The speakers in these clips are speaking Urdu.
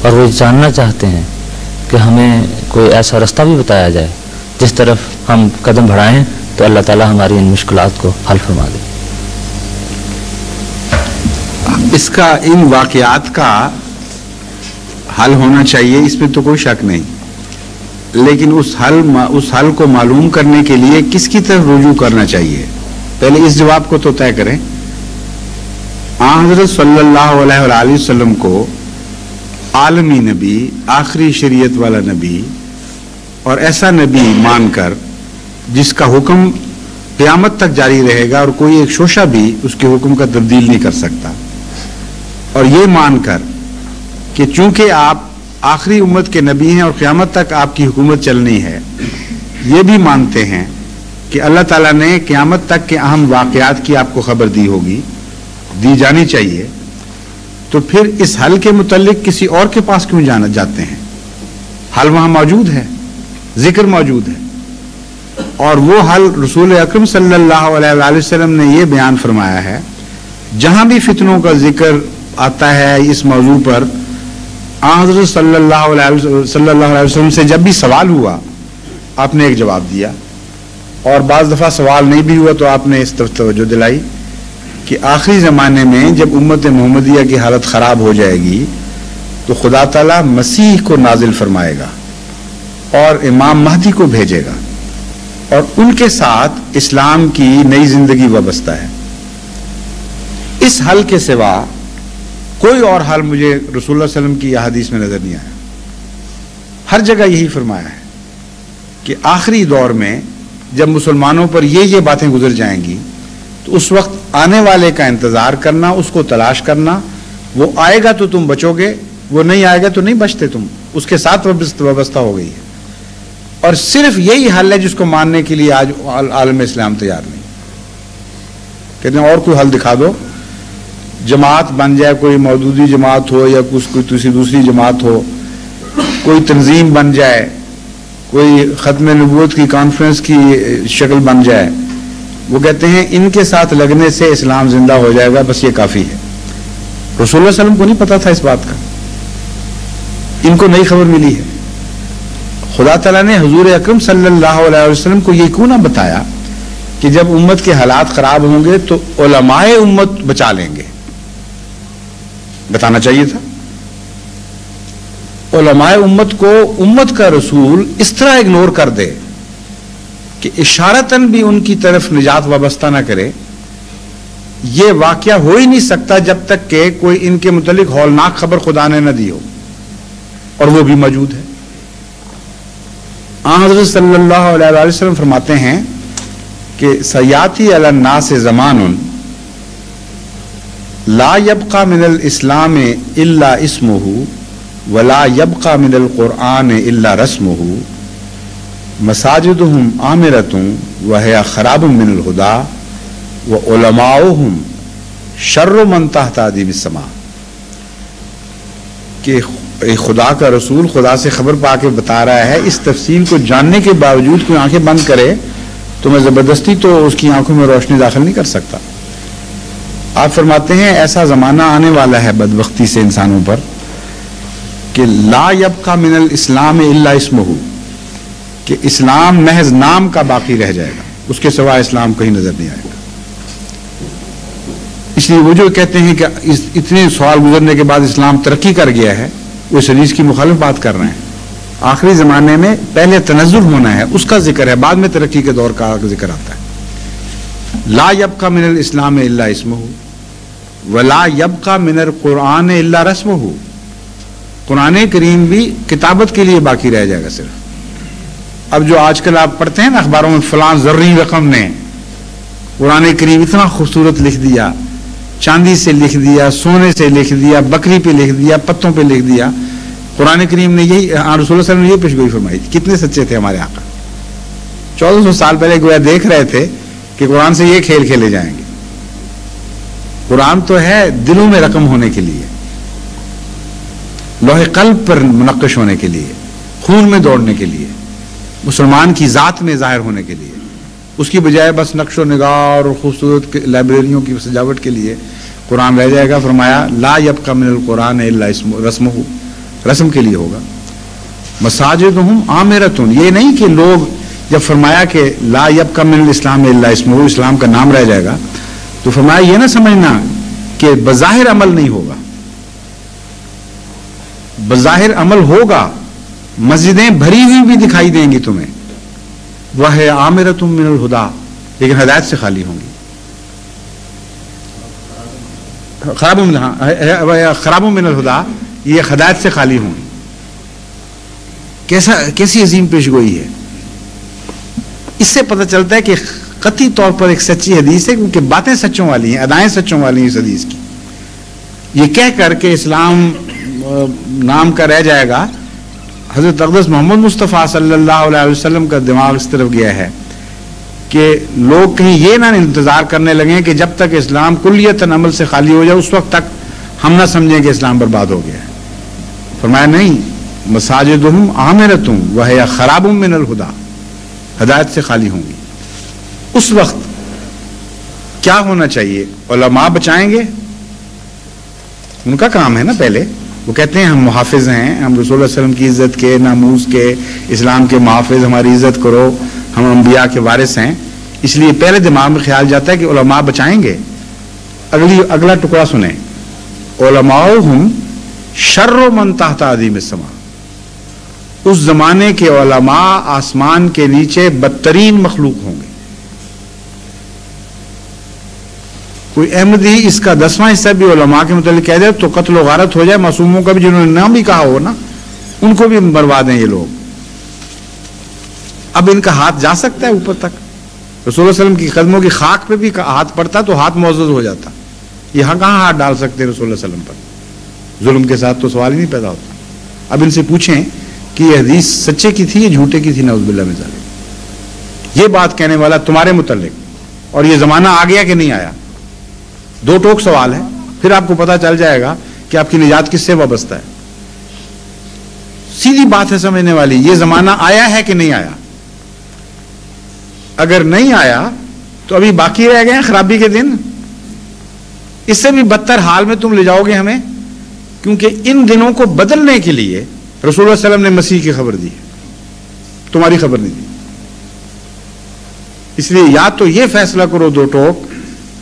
اور وہ جاننا چاہتے ہیں کہ ہمیں کوئی ایسا رستہ بھی بتایا جائے جس طرف ہم قدم بڑھائیں تو اللہ تعالیٰ ہماری ان مشکلات کو حل فرما دے۔ اس کا ان واقعات کا حل ہونا چاہیے، اس میں تو کوئی شک نہیں، لیکن اس حل کو معلوم کرنے کے لیے کس کی طرف رجوع کرنا چاہیے؟ پہلے اس جواب کو تو طے کریں۔ حضرت صلی اللہ علیہ وآلہ وسلم کو عالمی نبی، آخری شریعت والا نبی اور ایسا نبی مان کر جس کا حکم قیامت تک جاری رہے گا اور کوئی ایک شوشہ بھی اس کے حکم کا تبدیل نہیں کر سکتا، اور یہ مان کر کہ چونکہ آپ آخری امت کے نبی ہیں اور قیامت تک آپ کی حکومت چلنی ہے، یہ بھی مانتے ہیں کہ اللہ تعالیٰ نے قیامت تک کے اہم واقعات کی آپ کو خبر دی ہوگی، دی جانی چاہیے، تو پھر اس حل کے متعلق کسی اور کے پاس کیوں جاتے ہیں؟ حل وہاں موجود ہے، ذکر موجود ہے، اور وہ حل رسول اکرم صلی اللہ علیہ وآلہ وسلم نے یہ بیان فرمایا ہے۔ جہاں بھی فتنوں کا ذکر آتا ہے اس موضوع پر، حضرت صلی اللہ علیہ وسلم سے جب بھی سوال ہوا آپ نے ایک جواب دیا، اور بعض دفعہ سوال نہیں بھی ہوا تو آپ نے اس طرف توجہ دلائی کہ آخری زمانے میں جب امت محمدیہ کی حالت خراب ہو جائے گی تو خدا تعالیٰ مسیح کو نازل فرمائے گا اور امام مہدی کو بھیجے گا، اور ان کے ساتھ اسلام کی نئی زندگی وابستہ ہے۔ اس حل کے سوا کوئی اور حل مجھے رسول اللہ صلی اللہ علیہ وسلم کی احادیث میں نظر نہیں آیا۔ ہر جگہ یہی فرمایا ہے کہ آخری دور میں جب مسلمانوں پر یہ باتیں گزر جائیں گی تو اس وقت آنے والے کا انتظار کرنا، اس کو تلاش کرنا، وہ آئے گا تو تم بچو گے، وہ نہیں آئے گا تو نہیں بچتے، تم اس کے ساتھ وابستہ ہو گئی ہے۔ اور صرف یہی حل ہے جس کو ماننے کے لیے آج عالم اسلام تیار نہیں، کہتے ہیں اور کوئی حل دکھا دو، جماعت بن جائے، کوئی مودودی جماعت ہو یا کوئی دوسری جماعت ہو، کوئی تنظیم بن جائے، کوئی ختم نبوت کی کانفرنس کی شکل بن جائے، وہ کہتے ہیں ان کے ساتھ لگنے سے اسلام زندہ ہو جائے گا، بس یہ کافی ہے۔ رسول اللہ صلی اللہ علیہ وسلم کو نہیں پتا تھا اس بات کا، ان کو نئی خبر ملی ہے۔ خدا تعالیٰ نے حضور اکرم صلی اللہ علیہ وسلم کو یہ کیوں نہ بتایا کہ جب امت کے حالات خراب ہوں گے تو علماء امت بچا لیں گے؟ بتانا چاہیے تھا۔ علماء امت کو امت کا رسول اس طرح اگنور کر دے کہ اشارتاً بھی ان کی طرف نجات وابستہ نہ کرے، یہ واقعہ ہو ہی نہیں سکتا جب تک کہ کوئی ان کے متعلق ہولناک خبر خدا نے نہ دی ہو، اور وہ بھی موجود ہے۔ حضرت صلی اللہ علیہ وسلم فرماتے ہیں کہ سیاتی علی الناس زمان لا یبقى من الاسلام الا اسمه ولا يبقى من القرآن الا رسمه مساجدهم عامرة وهي خراب من الهدى وعلماؤهم شر من تحت ادیم السماء، کہ خدا کا رسول خدا سے خبر پا کے بتا رہا ہے، اس تفصیل کو جاننے کے باوجود کوئی آنکھیں بند کرے تو میں زبردستی تو اس کی آنکھوں میں روشنی داخل نہیں کر سکتا۔ آپ فرماتے ہیں ایسا زمانہ آنے والا ہے بدبختی سے انسانوں پر کہ لا یبقى من الاسلام الا اسمہ، کہ اسلام محض نام کا باقی رہ جائے گا، اس کے سوا اسلام کہیں نظر نہیں آئے گا۔ اس لیے وہ جو کہتے ہیں کہ اتنے سوال گزرنے کے بعد اسلام ترقی کر گیا ہے، وہ اس حدیث کی مخالف بات کر رہے ہیں۔ آخری زمانے میں پہلے تنزل ہونا ہے، اس کا ذکر ہے، بعد میں ترقی کے دور کا ذکر آتا ہے۔ لا یبقى من الاسلام الا اسمہ ولا یبقى من القرآن الا رسمہ، قرآن کریم بھی کتابت کے لیے باقی رہ جائے گا صرف۔ اب جو آج کل آپ پڑھتے ہیں نا اخباروں میں، فلاں زرعی رقم نے قرآن کریم اتنا خوبصورت لکھ دیا، چاندی سے لکھ دیا، سونے سے لکھ دیا، بکری پہ لکھ دیا، پتوں پہ لکھ دیا۔ قرآن کریم نے یہی، رسول اللہ صلی اللہ علیہ وسلم نے یہ پیشگوئی فرمائی تھی۔ کتنے سچے تھے ہمارے آقا، 1400 سال پہلے گویا دیکھ رہے تھے کہ قرآن سے یہ کھیل کھیلے جائیں گے۔ قرآن تو ہے دلوں میں رقم ہونے کے لیے، لوح قلب پر منقش ہونے کے لیے، خون میں دوڑنے کے لیے، مسلمان کی ذات میں ظاہر ہونے کے لیے، اس کی بجائے بس نقش و نگار اور خوبصورت لائبریریوں کی سجاوٹ کے لیے قرآن رہ جائے گا۔ فرمایا لا یبقى من القرآن الا رسمہ، رسم کے لیے ہوگا. مساجدہم عامرتن، یہ نہیں کہ لوگ جب فرمایا کہ لا یبقی من الاسلام الا اسمہ، اسلام کا نام رہ جائے گا، تو فرمایا یہ نہ سمجھنا کہ بظاہر عمل نہیں ہوگا. بظاہر عمل ہوگا، مسجدیں بھری ہوئی بھی دکھائی دیں گی تمہیں، وہ ہے عامرتم من الہدا، لیکن ہدایت سے خالی ہوں گی. خراب من الہدا، یہ ہدایت سے خالی ہوں گی. کیسی عظیم پیش گوئی ہے. اس سے پتہ چلتا ہے کہ قطعی طور پر ایک سچی حدیث ہے، کیونکہ باتیں سچوں والی ہیں، ادائیں سچوں والی ہیں اس حدیث کی. یہ کہہ کر کہ اسلام نام کا رہ جائے گا، حضرت اقدس محمد مصطفیٰ صلی اللہ علیہ وسلم کا دماغ اس طرف گیا ہے کہ لوگ کہیں یہ نہ انتظار کرنے لگیں کہ جب تک اسلام کلیتاً عمل سے خالی ہو جائے اس وقت تک ہم نہ سمجھیں کہ اسلام برباد ہو گیا ہے. فرمایا نہیں، مساجدہم عامرتم وہی خراب من الہدا، ہدایت سے خالی ہوں گی. اس وقت کیا ہونا چاہیے؟ علماء بچائیں گے، ان کا کام ہے نا. پہلے وہ کہتے ہیں ہم محافظ ہیں، ہم رسول اللہ علیہ وسلم کی عزت کے، ناموس کے، اسلام کے محافظ، ہماری عزت کرو، ہم انبیاء کے وارث ہیں. اس لیے پہلے دماغ میں خیال جاتا ہے کہ علماء بچائیں گے. اگلا ٹکڑا سنیں، علماؤہم شر من تحت عظیم السماء. اس زمانے کے علماء آسمان کے نیچے بدترین مخلوق ہوں گے. کوئی احمدی اس کا 10واں حصہ بھی علماء کے متعلق کہہ دے تو قتل و غارت ہو جائے. معصوموں کا بھی جنہوں نے نام بھی کہا ہو نا، ان کو بھی مروا دیں یہ لوگ. اب ان کا ہاتھ جا سکتا ہے اوپر تک؟ رسول اللہ علیہ وسلم کی قدموں کی خاک پہ بھی ہاتھ پڑتا تو ہاتھ معزز ہو جاتا. یہاں کہاں ہاتھ ڈال سکتے رسول اللہ علیہ وسلم پر؟ ظلم کے ساتھ تو سوال ہی نہیں پیدا ہوتا. اب ان سے پوچھیں کہ یہ حدیث سچے کی تھی یا جھوٹے کی تھی؟ نعوذ باللہ من ذالک. یہ بات کہنے والا تمہارے متعلق، اور یہ زمانہ آ گیا کہ نہیں آیا؟ دو ٹوک سوال ہے، پھر آپ کو پتا چل جائے گا کہ آپ کی نجات کس سے وابستہ ہے. سیدھی بات ہے سمجھنے والی. یہ زمانہ آیا ہے کہ نہیں آیا؟ اگر نہیں آیا تو ابھی باقی رہ گئے ہیں خرابی کے دن. اس سے بھی بدتر حال میں تم لے جاؤ گے ہمیں، کیونکہ ان دنوں کو بدلنے کے لیے رسول اللہ علیہ وسلم نے مسیح کی خبر دی ہے، تمہاری خبر نہیں دی. اس لیے یا تو یہ فیصلہ کرو دو ٹوک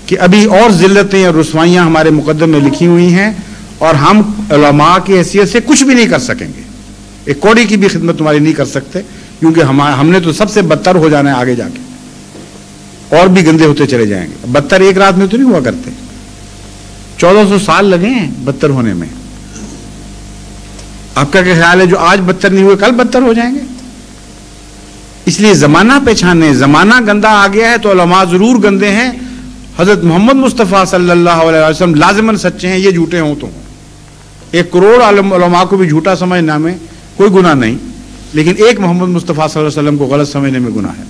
کہ ابھی اور ذلتیں اور رسوائیاں ہمارے مقدم میں لکھی ہوئی ہیں اور ہم علماء کی حیثیت سے کچھ بھی نہیں کر سکیں گے. ایک کوڑی کی بھی خدمت تمہاری نہیں کر سکتے، کیونکہ ہم نے تو سب سے بدتر ہو جانا ہے آگے جا کے، اور بھی گندے ہوتے چلے جائیں گے. بدتر ایک رات میں تو نہیں ہوا کرتے، 1400 سال لگے ہیں بدتر ہونے میں. آپ کا کیا خیال ہے جو آج بدتر نہیں ہوئے کل بدتر ہو جائیں گے؟ اس لیے زمانہ پہچانے. زمانہ گندا آ گیا ہے تو علماء ضرور گندے ہیں. حضرت محمد مصطفیٰ صلی اللہ علیہ وسلم لازماً سچے ہیں، یہ جھوٹے ہوں تو. 1 کروڑ علماء کو بھی جھوٹا سمجھنا میں کوئی گناہ نہیں، لیکن ایک محمد مصطفیٰ صلی اللہ علیہ وسلم کو غلط سمجھنے میں گناہ ہے.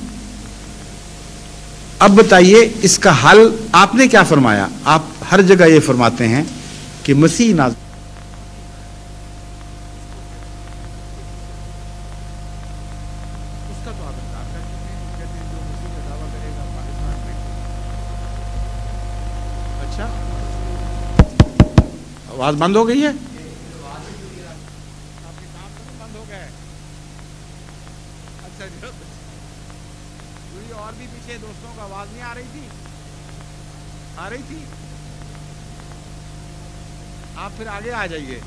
اب بتائیے اس کا حل آپ نے کیا فرمایا؟ آپ ہر جگہ یہ فرماتے ہیں کہ مسیح نازل. اچھا آواز بند ہو گئی ہے؟ بند ہو گئے. اچھا اور بھی پیچھے دوستوں کا آواز نہیں آ رہی تھی؟ آ رہی تھی؟ آپ پھر آگے آ جائیے.